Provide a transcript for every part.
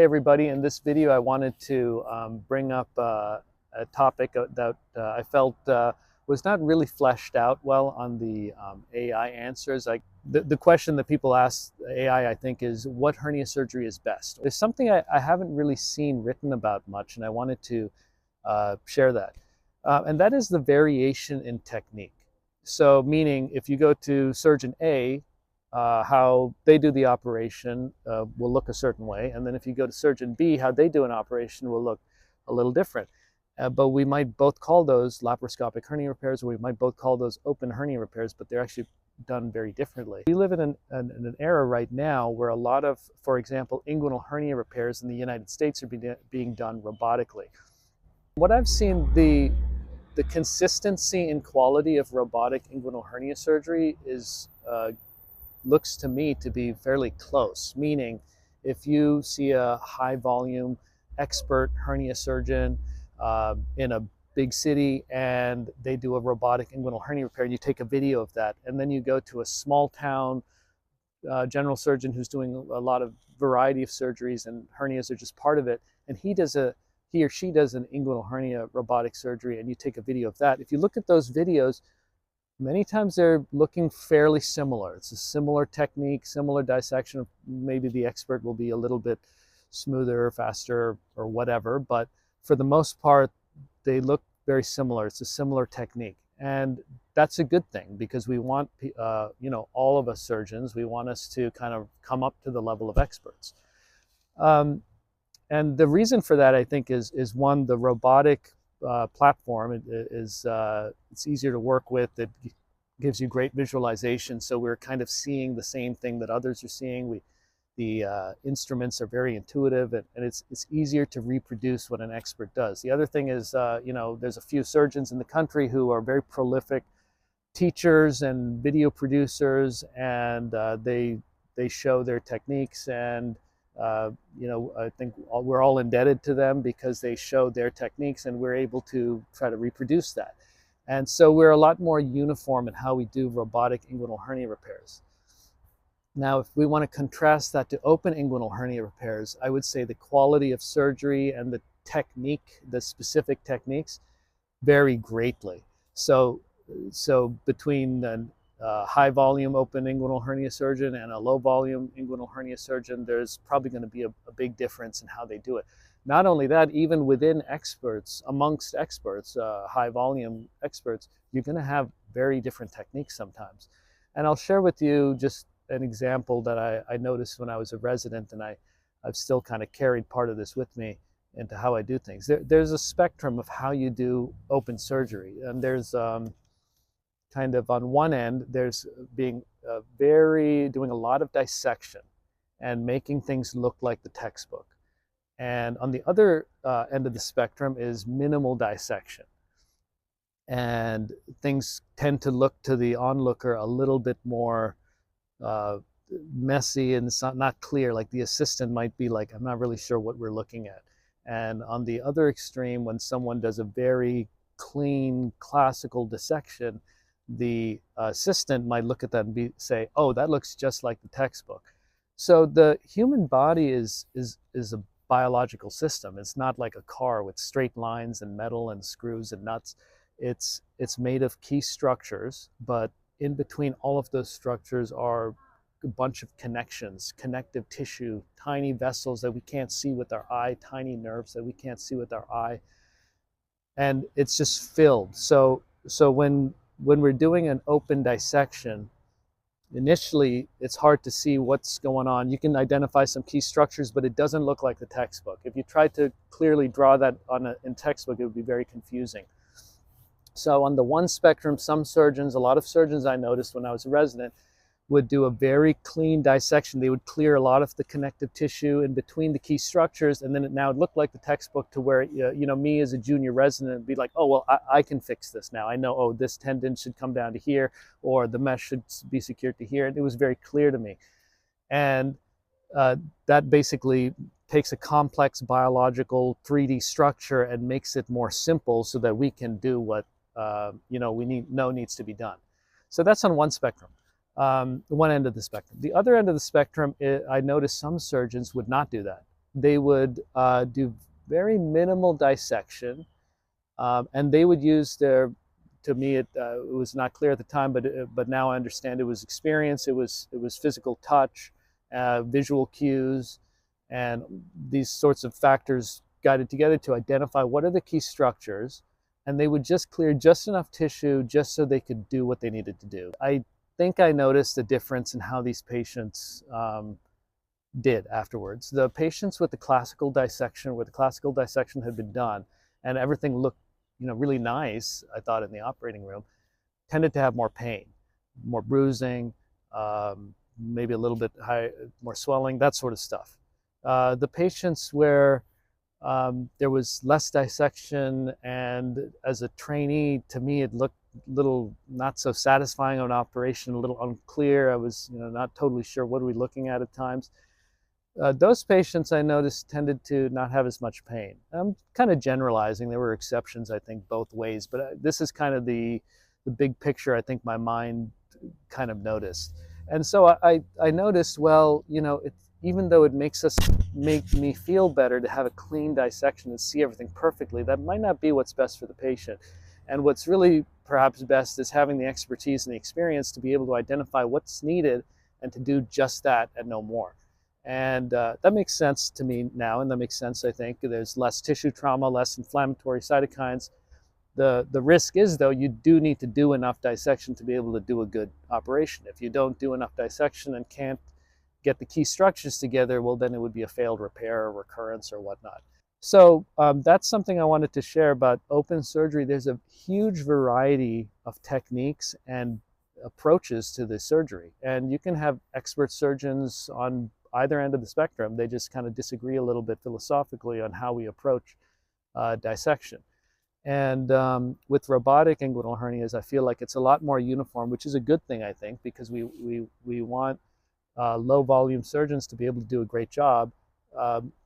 Hey everybody, in this video I wanted to bring up a topic that I felt was not really fleshed out well on the AI answers. The question that people ask AI, I think, is what hernia surgery is best? It's something I haven't really seen written about much, and I wanted to share that. And that is the variation in technique. So meaning if you go to surgeon A, how they do the operation will look a certain way. And then if you go to surgeon B, how they do an operation will look a little different. But we might both call those laparoscopic hernia repairs, or we might both call those open hernia repairs, but they're actually done very differently. We live in an era right now where a lot of, for example, inguinal hernia repairs in the United States are being done robotically. What I've seen, the consistency and quality of robotic inguinal hernia surgery is looks to me to be fairly close, meaning if you see a high volume expert hernia surgeon in a big city and they do a robotic inguinal hernia repair, and you take a video of that, and then you go to a small town general surgeon who's doing a lot of variety of surgeries and hernias are just part of it, and he or she does an inguinal hernia robotic surgery, and you take a video of that. If you look at those videos, many times they're looking fairly similar. It's a similar technique, similar dissection. Maybe the expert will be a little bit smoother, faster, or whatever, but for the most part, they look very similar. It's a similar technique. And that's a good thing, because we want, all of us surgeons, we want us to kind of come up to the level of experts. And the reason for that, I think, is one, the robotic platform it's easier to work with. It gives you great visualization, so we're kind of seeing the same thing that others are seeing. The instruments are very intuitive, and it's easier to reproduce what an expert does. The other thing is, there's a few surgeons in the country who are very prolific teachers and video producers, and they show their techniques, and I think we're all indebted to them because they show their techniques and we're able to try to reproduce that. And so we're a lot more uniform in how we do robotic inguinal hernia repairs. Now, if we want to contrast that to open inguinal hernia repairs, I would say the quality of surgery and the technique, the specific techniques, vary greatly. So between high volume open inguinal hernia surgeon and a low volume inguinal hernia surgeon, there's probably going to be a big difference in how they do it. Not only that, even within experts, amongst experts, high volume experts, you're going to have very different techniques sometimes. And I'll share with you just an example that I noticed when I was a resident, and I've still kind of carried part of this with me into how I do things. There's a spectrum of how you do open surgery, and there's kind of on one end, there's doing a lot of dissection and making things look like the textbook. And on the other end of the spectrum is minimal dissection. And things tend to look to the onlooker a little bit more messy, and it's not clear. Like the assistant might be like, I'm not really sure what we're looking at. And on the other extreme, when someone does a very clean classical dissection, the assistant might look at that and say, oh, that looks just like the textbook. So the human body is a biological system. It's not like a car with straight lines and metal and screws and nuts. It's made of key structures, but in between all of those structures are a bunch of connections, connective tissue, tiny vessels that we can't see with our eye, tiny nerves that we can't see with our eye. And it's just filled. So when we're doing an open dissection, initially it's hard to see what's going on. You can identify some key structures, but it doesn't look like the textbook. If you tried to clearly draw that in textbook, it would be very confusing. So on the one spectrum, a lot of surgeons I noticed when I was a resident, would do a very clean dissection. They would clear a lot of the connective tissue in between the key structures, and then it now looked like the textbook, to where, me as a junior resident would be like, oh, well, I can fix this now. I know, oh, this tendon should come down to here, or the mesh should be secured to here. And it was very clear to me. And that basically takes a complex biological 3D structure and makes it more simple so that we can do what we know needs to be done. So that's on one spectrum. One end of the spectrum. The other end of the spectrum, I noticed some surgeons would not do that. they would do very minimal dissection, and they would use their, to me, it was not clear at the time, but now I understand it was experience, it was physical touch, visual cues, and these sorts of factors guided together to identify what are the key structures, and they would just clear just enough tissue just so they could do what they needed to do. I think I noticed a difference in how these patients did afterwards. The patients with the classical dissection, where the classical dissection had been done and everything looked, really nice, I thought, in the operating room, tended to have more pain, more bruising, maybe a little bit more swelling, that sort of stuff. The patients where there was less dissection, and as a trainee, to me, it looked a little not so satisfying of an operation, a little unclear. I was, not totally sure what are we looking at times. Those patients I noticed tended to not have as much pain. I'm kind of generalizing. There were exceptions, I think, both ways, but this is kind of the big picture I think my mind kind of noticed. And so I noticed, well, even though it make me feel better to have a clean dissection and see everything perfectly, that might not be what's best for the patient. And what's really perhaps best is having the expertise and the experience to be able to identify what's needed and to do just that and no more. And that makes sense to me now, and that makes sense, I think. There's less tissue trauma, less inflammatory cytokines. The risk is, though, you do need to do enough dissection to be able to do a good operation. If you don't do enough dissection and can't get the key structures together, well, then it would be a failed repair or recurrence or whatnot. So that's something I wanted to share about open surgery. There's a huge variety of techniques and approaches to the surgery, and you can have expert surgeons on either end of the spectrum. They just kind of disagree a little bit philosophically on how we approach dissection. And with robotic inguinal hernias, I feel like it's a lot more uniform, which is a good thing, I think, because we want low volume surgeons to be able to do a great job,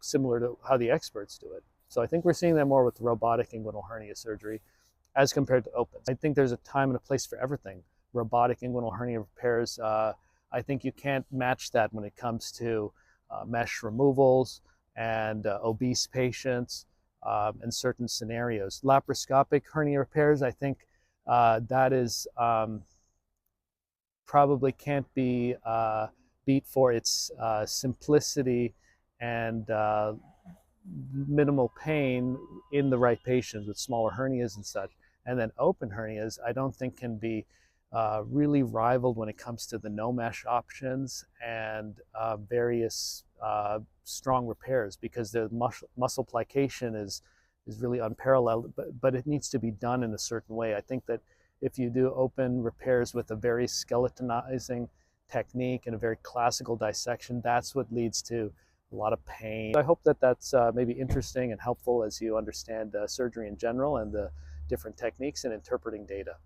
similar to how the experts do it. So I think we're seeing that more with robotic inguinal hernia surgery as compared to open. I think there's a time and a place for everything. Robotic inguinal hernia repairs, I think you can't match that when it comes to mesh removals and obese patients in certain scenarios. Laparoscopic hernia repairs, I think that is probably can't be beat for its simplicity and minimal pain in the right patients with smaller hernias and such. And then open hernias, I don't think can be really rivaled when it comes to the no mesh options and various strong repairs, because the muscle plication is really unparalleled, but it needs to be done in a certain way. I think that if you do open repairs with a very skeletonizing technique and a very classical dissection, that's what leads to a lot of pain. I hope that that's maybe interesting and helpful as you understand surgery in general and the different techniques in interpreting data.